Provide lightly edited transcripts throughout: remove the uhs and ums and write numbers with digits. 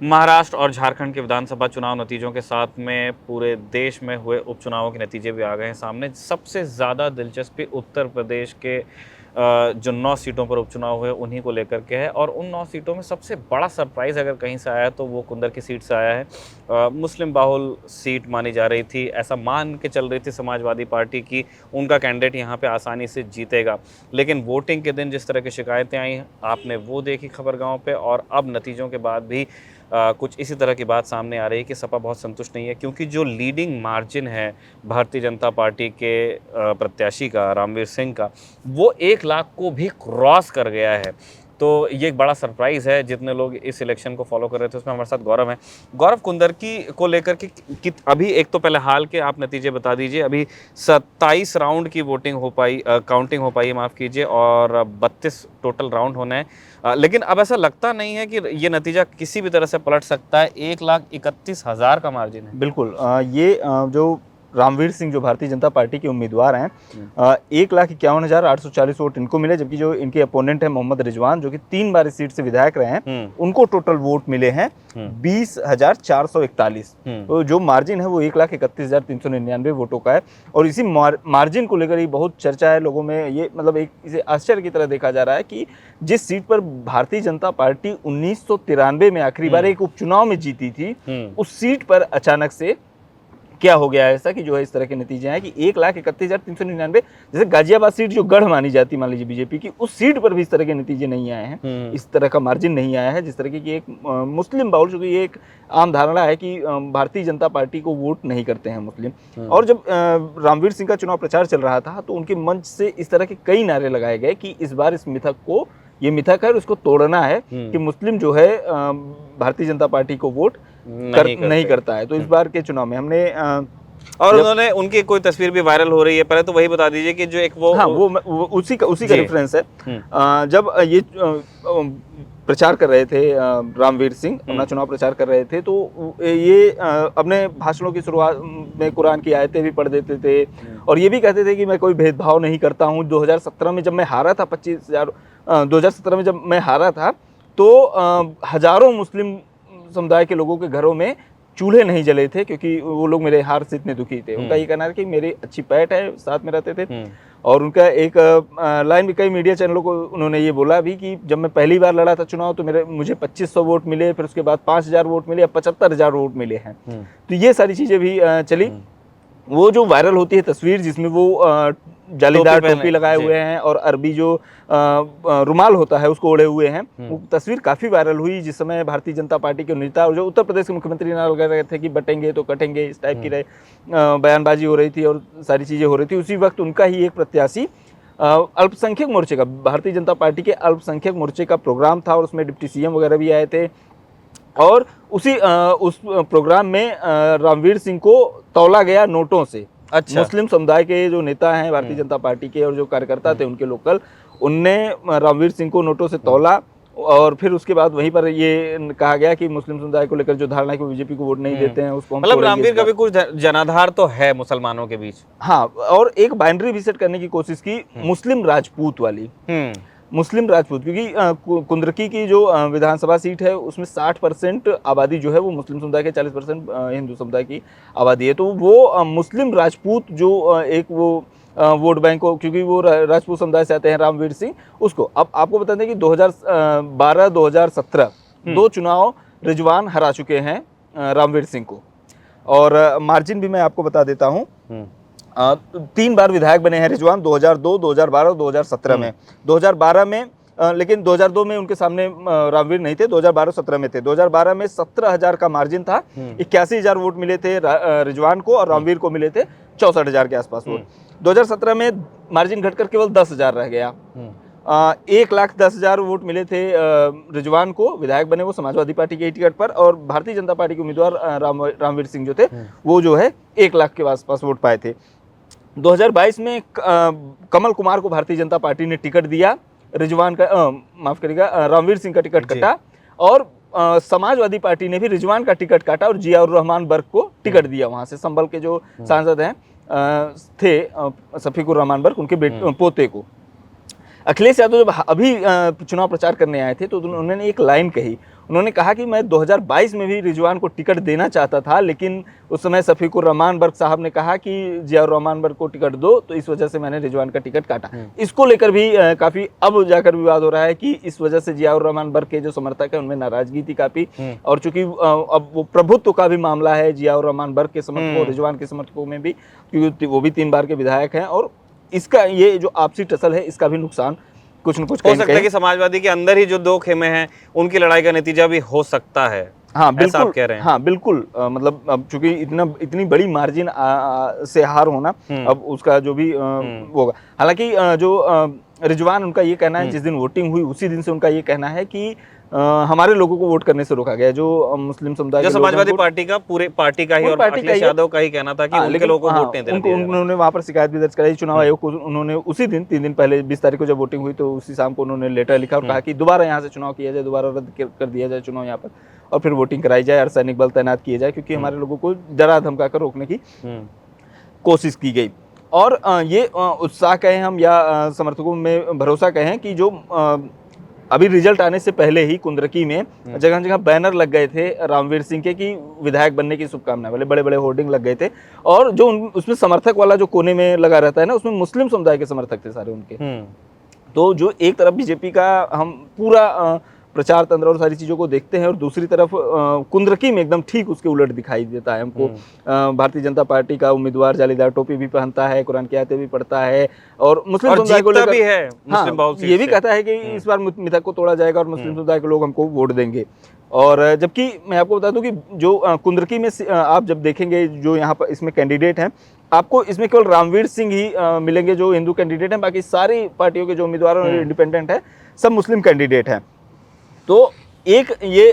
महाराष्ट्र और झारखंड के विधानसभा चुनाव नतीजों के साथ में पूरे देश में हुए उपचुनावों के नतीजे भी आ गए हैं सामने। सबसे ज़्यादा दिलचस्पी उत्तर प्रदेश के जो 9 सीटों पर उपचुनाव हुए उन्हीं को लेकर के है, और उन 9 सीटों में सबसे बड़ा सरप्राइज़ अगर कहीं से आया है तो वो कुंदर की सीट से आया है। मुस्लिम बाहुल सीट मानी जा रही थी, ऐसा मान के चल रही थी समाजवादी पार्टी की उनका कैंडिडेट यहाँ पे आसानी से जीतेगा। लेकिन वोटिंग के दिन जिस तरह की शिकायतें आई, आपने वो देखी खबरगांव पे, और अब नतीजों के बाद भी कुछ इसी तरह की बात सामने आ रही है कि सपा बहुत संतुष्ट नहीं है, क्योंकि जो लीडिंग मार्जिन है भारतीय जनता पार्टी के प्रत्याशी का, रामवीर सिंह का, वो 1 लाख को भी क्रॉस कर गया है। तो ये एक बड़ा सरप्राइज़ है। जितने लोग इस इलेक्शन को फॉलो कर रहे थे उसमें हमारे साथ गौरव हैं। गौरव, कुंदरकी को लेकर के अभी एक तो पहले हाल के आप नतीजे बता दीजिए। अभी 27 राउंड की वोटिंग हो पाई, काउंटिंग हो पाई है, माफ़ कीजिए, और 32 टोटल राउंड होने हैं। लेकिन अब ऐसा लगता नहीं है कि ये नतीजा किसी भी तरह से पलट सकता है। 1,31,000 का मार्जिन है। बिल्कुल जो रामवीर सिंह जो भारतीय जनता पार्टी के उम्मीदवार हैं, 1,51,840 वोट इनको मिले, जबकि जो इनके अपोनेंट हैं मोहम्मद रिजवान जो कि 3 बार इस सीट से विधायक रहे हैं, उनको टोटल वोट मिले हैं 20,441। तो जो मार्जिन है वो 1,31,399 वोटों का है। और इसी मार्जिन को लेकर ही बहुत चर्चा है लोगों में। ये मतलब एक इसे आश्चर्य की तरह देखा जा रहा है कि जिस सीट पर भारतीय जनता पार्टी 1993 में आखिरी बार एक उपचुनाव में जीती थी, उस सीट पर अचानक से क्या हो गया है ऐसा कि जो है इस तरह के नतीजे हैं कि 1,31,399, जैसे गाजियाबाद सीट जो गढ़ मानी जाती, मान लीजिए बीजेपी की, उस सीट पर भी इस तरह के नतीजे नहीं आए हैं, इस तरह का मार्जिन नहीं आया है जिस तरह की एक मुस्लिम बाहुल, चूंकि ये एक आम धारणा है कि भारतीय जनता पार्टी को वोट नहीं करते हैं मुस्लिम। और जब रामवीर सिंह का चुनाव प्रचार चल रहा था तो उनके मंच से इस तरह के कई नारे लगाए गए कि इस बार इस मिथक को, ये मिथक है उसको तोड़ना है कि मुस्लिम जो है भारतीय जनता पार्टी को वोट नहीं करता है। तो इस बार के चुनाव में हमने और उन्होंने, उनकी कोई तस्वीर भी वायरल हो रही है, पहले तो वही बता दीजिए कि जो एक वो, हाँ, वो उसी का रेफरेंस है। जब ये प्रचार कर रहे थे, रामवीर सिंह अपना चुनाव प्रचार कर रहे थे, तो ये अपने भाषणों की शुरुआत में कुरान की आयतें भी पढ़ देते थे और ये भी कहते थे कि मैं कोई भेदभाव नहीं करता हूँ। 2017 में जब मैं हारा था 2017 में जब मैं हारा था तो हजारों मुस्लिम समुदाय के लोगों के घरों में चूल्हे नहीं जले थे, क्योंकि वो लोग मेरे हार से इतने दुखी थे। उनका ये कहना है कि मेरी अच्छी पैठ है, साथ में रहते थे। और उनका एक लाइन भी कई मीडिया चैनलों को उन्होंने ये बोला भी कि जब मैं पहली बार लड़ा था चुनाव तो मुझे 2500 वोट मिले, फिर उसके बाद 5000 वोट मिले, अब 75,000 वोट मिले हैं। तो ये सारी चीज़ें भी चली। वो जो वायरल होती है तस्वीर जिसमें वो जालीदार टोपी लगाए हुए हैं और अरबी जो रुमाल होता है उसको ओढ़े हुए हैं, वो तस्वीर काफ़ी वायरल हुई, जिस समय भारतीय जनता पार्टी के नेता और जो उत्तर प्रदेश के मुख्यमंत्री नारा लगा रहे थे कि बटेंगे तो कटेंगे, इस टाइप की बयानबाजी हो रही थी और सारी चीज़ें हो रही थी। उसी वक्त उनका ही एक प्रत्याशी अल्पसंख्यक मोर्चे का, भारतीय जनता पार्टी के अल्पसंख्यक मोर्चे का प्रोग्राम था और उसमें डिप्टी सीएम वगैरह भी आए थे। और उस प्रोग्राम में रामवीर सिंह को तौला गया नोटों से। अच्छा। मुस्लिम समुदाय के जो नेता हैं भारतीय जनता पार्टी के और जो कार्यकर्ता थे उनके लोकल, उनने रामवीर सिंह को नोटों से तौला और फिर उसके बाद वहीं पर ये कहा गया कि मुस्लिम समुदाय को लेकर जो धारणा है कि बीजेपी को वोट नहीं देते हैं उसको हम, मतलब रामवीर का भी कुछ जनाधार तो है मुसलमानों के बीच। हाँ, और एक बाइनरी भी सेट करने की कोशिश की, मुस्लिम राजपूत वाली, मुस्लिम राजपूत, क्योंकि कुंदरकी की जो विधानसभा सीट है उसमें 60% आबादी जो है वो मुस्लिम समुदाय के, 40% हिंदू समुदाय की आबादी है। तो वो मुस्लिम राजपूत जो एक वो वोट बैंक को, क्योंकि वो राजपूत समुदाय से आते हैं रामवीर सिंह, उसको अब आपको बता दें कि 2012-2017 दो चुनाव रिजवान हरा चुके हैं रामवीर सिंह को। और मार्जिन भी मैं आपको बता देता हूँ, 3 बार विधायक बने हैं रिजवान, 2002, 2012 और 2017 में। 2012 में लेकिन 2002 में उनके सामने रामवीर नहीं थे, 2012-17 में थे। 2012 में 17,000 का मार्जिन था, 81,000 वोट मिले थे रिजवान को और रामवीर को मिले थे 64,000 के आसपास वोट। 2017 में मार्जिन घटकर केवल 10,000 रह गया। 1,10,000 वोट मिले थे रिजवान को, विधायक बने वो समाजवादी पार्टी के टिकट पर, और भारतीय जनता पार्टी के उम्मीदवार रामवीर सिंह जो थे वो जो है 1 लाख के आसपास वोट पाए थे। 2022 में कमल कुमार को भारतीय जनता पार्टी ने टिकट दिया, रिजवान का माफ करिएगा रामवीर सिंह का टिकट कटा, और समाजवादी पार्टी ने भी रिजवान का टिकट काटा और जियाउर रहमान बर्क को टिकट दिया। वहां से संभल के जो सांसद हैं थे शफीकुर रहमान बर्क, उनके पोते को। अखिलेश यादव जब अभी चुनाव प्रचार करने आए थे तो उन्होंने एक लाइन कही, उन्होंने कहा कि मैं 2022 में भी रिजवान को टिकट देना चाहता था, लेकिन उस समय शफीकुर रहमान बर्क साहब ने कहा कि जियाउर रहमान बर्क को टिकट दो, तो इस वजह से मैंने रिजवान का टिकट काटा। इसको लेकर भी काफ़ी अब जाकर विवाद हो रहा है कि इस वजह से जियाउर रहमान बर्क के जो समर्थक हैं उनमें नाराजगी थी काफ़ी, और चूंकि अब वो प्रभुत्व का भी मामला है जियाउर रहमान बर्क के समर्थकों, रिजवान के समर्थकों में भी, क्योंकि वो भी 3 बार के विधायक हैं, और इसका ये जो आपसी टसल है इसका भी नुकसान कुछ न कुछ हो सकता है कि समाजवादी के अंदर ही जो 2 खेमे हैं उनकी लड़ाई का नतीजा भी हो सकता है। हाँ ऐसा बिल्कुल, आप कह रहे हैं। हाँ बिल्कुल, मतलब अब चूंकि इतनी बड़ी मार्जिन से हार होना, अब उसका जो भी होगा। हालांकि जो रिजवान, उनका ये कहना है, जिस दिन वोटिंग हुई उसी दिन से उनका ये कहना है कि हमारे लोगों को वोट करने से रोका गया, जो मुस्लिम समुदाय जो के लोग हैं, समाजवादी पार्टी का, पूरे पार्टी का ही, और अखिलेश यादव का ही कहना था कि उनके लोगों को वोट नहीं देना दिया। उन्होंने वहाँ पर शिकायत भी दर्ज कराई चुनाव आयोग को। उन्होंने उसी दिन 3 दिन पहले 20 तारीख को जब वोटिंग हुई तो उसी शाम को उन्होंने लेटर लिखा और कहा कि दोबारा यहाँ से चुनाव किया जाए, दोबारा रद्द कर दिया जाए चुनाव यहाँ पर, और फिर वोटिंग कराई जाए, अर्धसैनिक बल तैनात किए जाए, क्योंकि हमारे लोगों को डरा धमका कर रोकने की कोशिश की गई। और ये उत्साह कहें हम या समर्थकों में भरोसा कहें कि जो अभी रिजल्ट आने से पहले ही कुंदरकी में जगह जगह बैनर लग गए थे रामवीर सिंह के कि विधायक बनने की शुभकामनाएं वाले बड़े बड़े होर्डिंग लग गए थे, और जो उसमें समर्थक वाला जो कोने में लगा रहता है ना, उसमें मुस्लिम समुदाय के समर्थक थे सारे उनके। तो जो एक तरफ बीजेपी का हम पूरा प्रचार तंत्र और सारी चीज़ों को देखते हैं, और दूसरी तरफ कुंदरकी में एकदम ठीक उसके उलट दिखाई देता है हमको। भारतीय जनता पार्टी का उम्मीदवार जालीदार टोपी भी पहनता है, कुरान की आयतें भी पढ़ता है, और मुस्लिम समुदाय को लेकर भी है, हाँ, ये भी कहता है कि इस बार मिथक को तोड़ा जाएगा और मुस्लिम समुदाय के लोग हमको वोट देंगे। और जबकि मैं आपको बता दूं कि जो कुंदरकी में आप जब देखेंगे जो यहाँ पर इसमें कैंडिडेट हैं, आपको इसमें केवल रामवीर सिंह ही मिलेंगे जो हिंदू कैंडिडेट हैं, बाकी सारी पार्टियों के जो उम्मीदवार और इंडिपेंडेंट है सब मुस्लिम कैंडिडेट हैं। तो एक ये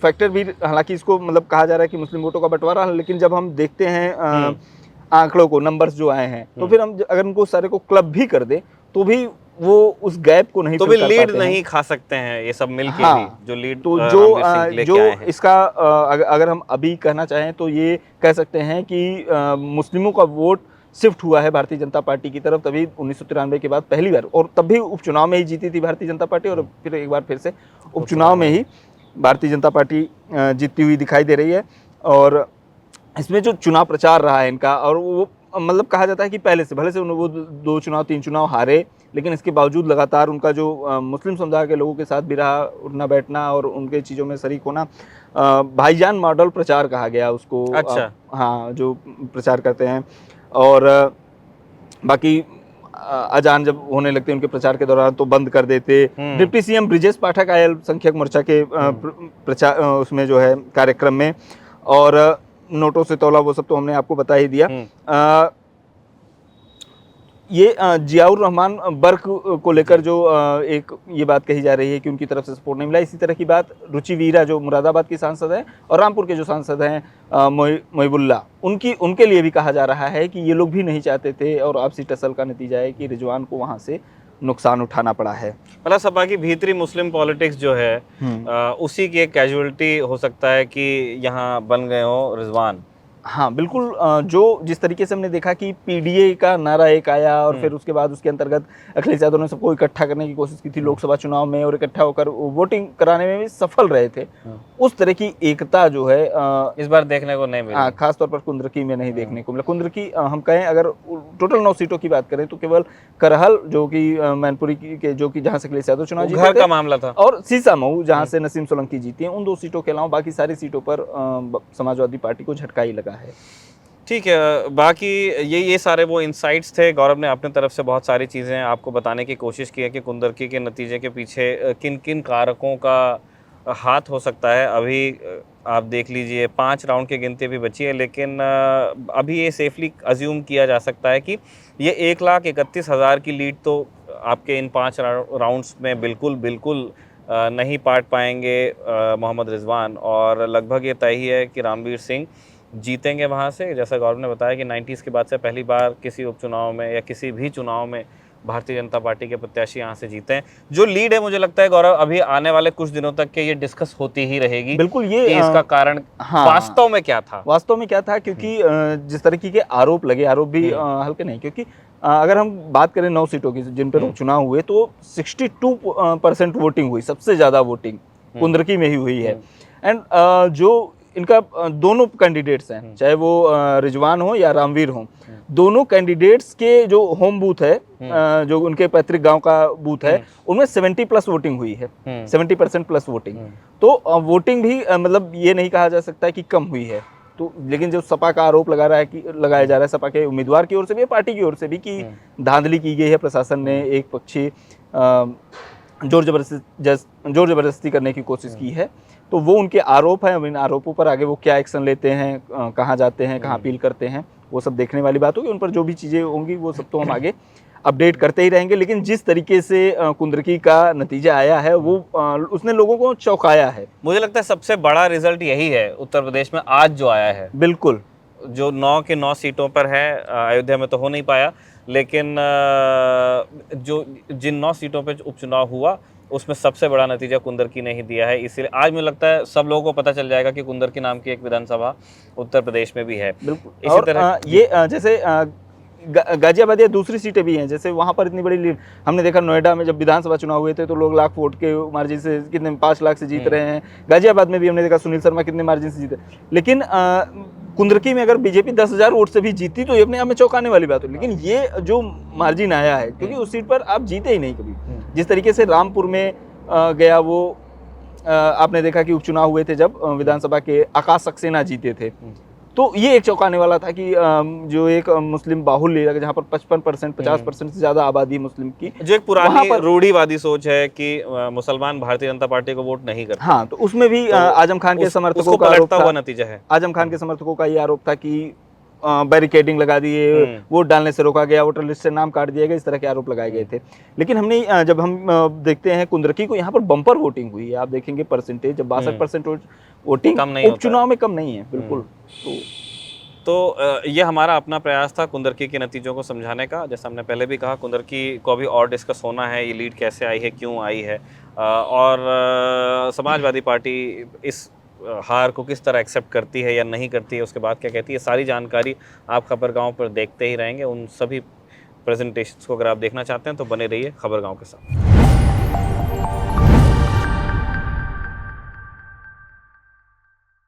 फैक्टर भी, हालांकि इसको मतलब कहा जा रहा है कि मुस्लिम वोटों का बंटवारा, लेकिन जब हम देखते हैं आंकड़ों को, नंबर्स जो आए हैं, तो फिर हम अगर उनको सारे को क्लब भी कर दें तो भी वो उस गैप को नहीं, तो भी लीड नहीं खा सकते हैं ये सब मिलके। हाँ, भी जो लीड, तो जो इसका अगर हम अभी कहना चाहें तो ये कह सकते हैं कि मुस्लिमों का वोट शिफ्ट हुआ है भारतीय जनता पार्टी की तरफ, तभी 1993 के बाद पहली बार, और तब भी उपचुनाव में ही जीती थी भारतीय जनता पार्टी, और फिर एक बार फिर से उपचुनाव में ही भारतीय जनता पार्टी जीतती हुई दिखाई दे रही है। और इसमें जो चुनाव प्रचार रहा है इनका, और वो मतलब कहा जाता है कि पहले से, भले से वो 2 चुनाव 3 चुनाव हारे, लेकिन इसके बावजूद लगातार उनका जो मुस्लिम समुदाय के लोगों के साथ भी रहा, उठना बैठना और उनके चीज़ों में शरीक होना, भाईजान मॉडल प्रचार कहा गया उसको। अच्छा। हाँ, जो प्रचार करते हैं। और बाकी अजान जब होने लगते उनके प्रचार के दौरान तो बंद कर देते। डिप्टी सीएम ब्रिजेश पाठक आए अल्पसंख्यक मोर्चा के प्रचार उसमें जो है कार्यक्रम में, और नोटों से तौला वो सब तो हमने आपको बता ही दिया। ये जियाउर रहमान बर्क को लेकर जो एक ये बात कही जा रही है कि उनकी तरफ से सपोर्ट नहीं मिला, इसी तरह की बात रुचि वीरा जो मुरादाबाद की सांसद हैं और रामपुर के जो सांसद हैं मोहिबुल्ला, उनके लिए भी कहा जा रहा है कि ये लोग भी नहीं चाहते थे, और आपसी टसल का नतीजा है कि रिजवान को वहाँ से नुकसान उठाना पड़ा है। मतलब सपा की भीतरी मुस्लिम पॉलिटिक्स जो है उसी की एक कैजुअलिटी हो सकता है कि यहाँ बन गए हो रिजवान। हाँ बिल्कुल, जो जिस तरीके से हमने देखा कि पीडीए का नारा एक आया, और फिर उसके बाद उसके अंतर्गत अखिलेश यादव ने सबको इकट्ठा करने की कोशिश की थी लोकसभा चुनाव में, और इकट्ठा होकर वोटिंग कराने में भी सफल रहे थे। उस तरह की एकता जो है इस बार देखने को नहीं मिली, खासतौर पर कुंदरकी में नहीं देखने को मिला। कुंदरकी हम कहें अगर टोटल 9 सीटों की बात करें तो केवल करहल जो कि मैनपुरी के जो कि जहाँ से अखिलेश यादव चुनाव जीते का मामला था, और सीसामऊ जहाँ से नसीम सोलंकी जीती हैं, उन 2 सीटों के अलावा बाकी सारी सीटों पर समाजवादी पार्टी को झटका ही लगा है। ठीक है, बाकी ये सारे वो इनसाइट्स थे। गौरव ने अपने तरफ से बहुत सारी चीज़ें आपको बताने की कोशिश की है कि कुंदरकी के नतीजे के पीछे किन किन कारकों का हाथ हो सकता है। अभी आप देख लीजिए 5 राउंड की गिनती भी बची है, लेकिन अभी ये सेफली अज्यूम किया जा सकता है कि ये 1,31,000 की लीड तो आपके इन 5 राउंड्स में बिल्कुल नहीं पाट पाएंगे मोहम्मद रिजवान, और लगभग ये तय ही है कि रामवीर सिंह जीतेंगे वहाँ से। जैसा गौरव ने बताया कि 90s के बाद से पहली बार किसी उपचुनाव में या किसी भी चुनाव में भारतीय जनता पार्टी के प्रत्याशी यहाँ से जीते हैं। जो लीड है मुझे लगता है गौरव अभी आने वाले कुछ दिनों तक के ये डिस्कस होती ही रहेगी। बिल्कुल, ये कि इसका कारण वास्तव में क्या था, क्योंकि जिस तरीके के आरोप लगे, आरोप भी हल्के नहीं, क्योंकि अगर हम बात करें 9 सीटों की जिन पर उपचुनाव हुए तो 62% वोटिंग हुई, सबसे ज्यादा वोटिंग कुंदरकी में ही हुई है। एंड जो इनका दोनों कैंडिडेट्स हैं, चाहे वो रिजवान हो या रामवीर हो, दोनों कैंडिडेट्स के जो होम बूथ है, जो उनके पैतृक गांव का बूथ है, उनमें 70+ वोटिंग हुई है, 70% प्लस वोटिंग। तो वोटिंग भी मतलब ये नहीं कहा जा सकता है कि कम हुई है। तो लेकिन जो सपा का आरोप लगाया जा रहा है सपा के उम्मीदवार की ओर से भी, पार्टी की ओर से भी, कि धांधली की गई है, प्रशासन ने एक पक्षी जोर जबरदस्ती करने की कोशिश की है। तो वो उनके आरोप हैं। अब इन आरोपों पर आगे वो क्या एक्शन लेते हैं, कहाँ जाते हैं, कहाँ अपील करते हैं, वो सब देखने वाली बात होगी। उन पर जो भी चीज़ें होंगी वो सब तो हम आगे अपडेट करते ही रहेंगे। लेकिन जिस तरीके से कुंदरकी का नतीजा आया है वो उसने लोगों को चौंकाया है। मुझे लगता है सबसे बड़ा रिजल्ट यही है उत्तर प्रदेश में आज जो आया है। बिल्कुल, जो 9 के 9 सीटों पर है, अयोध्या में तो हो नहीं पाया, लेकिन जो जिन 9 सीटों पर उपचुनाव हुआ उसमें सबसे बड़ा नतीजा कुंदरकी ने ही दिया है। इसलिए आज मुझे लगता है सब लोगों को पता चल जाएगा कि कुंदरकी नाम की एक विधानसभा उत्तर प्रदेश में भी है। बिल्कुल। इसी और तरह ये जैसे गाजियाबाद या दूसरी सीटें भी हैं, जैसे वहाँ पर इतनी बड़ी लीड हमने देखा। नोएडा में जब विधानसभा चुनाव हुए थे तो लोग लाख वोट के मार्जिन से, कितने 5 लाख से जीत रहे हैं। गाजियाबाद में भी हमने देखा सुनील शर्मा कितने मार्जिन से जीते। लेकिन कुंदरकी में अगर बीजेपी 10,000 वोट से भी जीती तो ये अपने आप में चौंकाने वाली बात है। लेकिन ये जो मार्जिन आया है, क्योंकि उस सीट पर आप जीते ही नहीं कभी। जिस तरीके से रामपुर में गया वो आपने देखा कि उपचुनाव हुए थे जब विधानसभा के, आकाश सक्सेना जीते थे। तो ये एक चौंकाने वाला था कि जो एक मुस्लिम बाहुल्य इलाका जहाँ पर 55% 50% से ज़्यादा आबादी मुस्लिम की, जो एक पुरानी रूढ़िवादी सोच है कि मुसलमान भारतीय जनता पार्टी को वोट नहीं करते। हाँ, तो उसमें भी आजम खान के समर्थकों का पलटता हुआ नतीजा है। आजम खान के समर्थकों का ये आरोप था कि बैरिकेडिंग लगा दिए, वोट डालने से रोका गया, वोटर लिस्ट से नाम काट दिया गया, इस तरह के आरोप लगाए गए थे। लेकिन हमने जब हम देखते हैं कुंदरकी को, यहाँ पर बम्पर वोटिंग हुई है। आप देखेंगे परसेंटेज, जब 62% वोटिंग उपचुनाव में कम नहीं है। बिल्कुल। तो ये हमारा अपना प्रयास था कुंदरकी के नतीजों को समझाने का। जैसा हमने पहले भी कहा, कुंदरकी को अभी और डिस्कस होना है, ये लीड कैसे आई है, क्यों आई है, और समाजवादी पार्टी इस हार को किस तरह एक्सेप्ट करती है या नहीं करती है, उसके बाद क्या कहती है। सारी जानकारी आप खबरगांव पर देखते ही रहेंगे। उन सभी प्रेजेंटेशंस को अगर आप देखना चाहते हैं तो बने रहिए खबरगांव के साथ।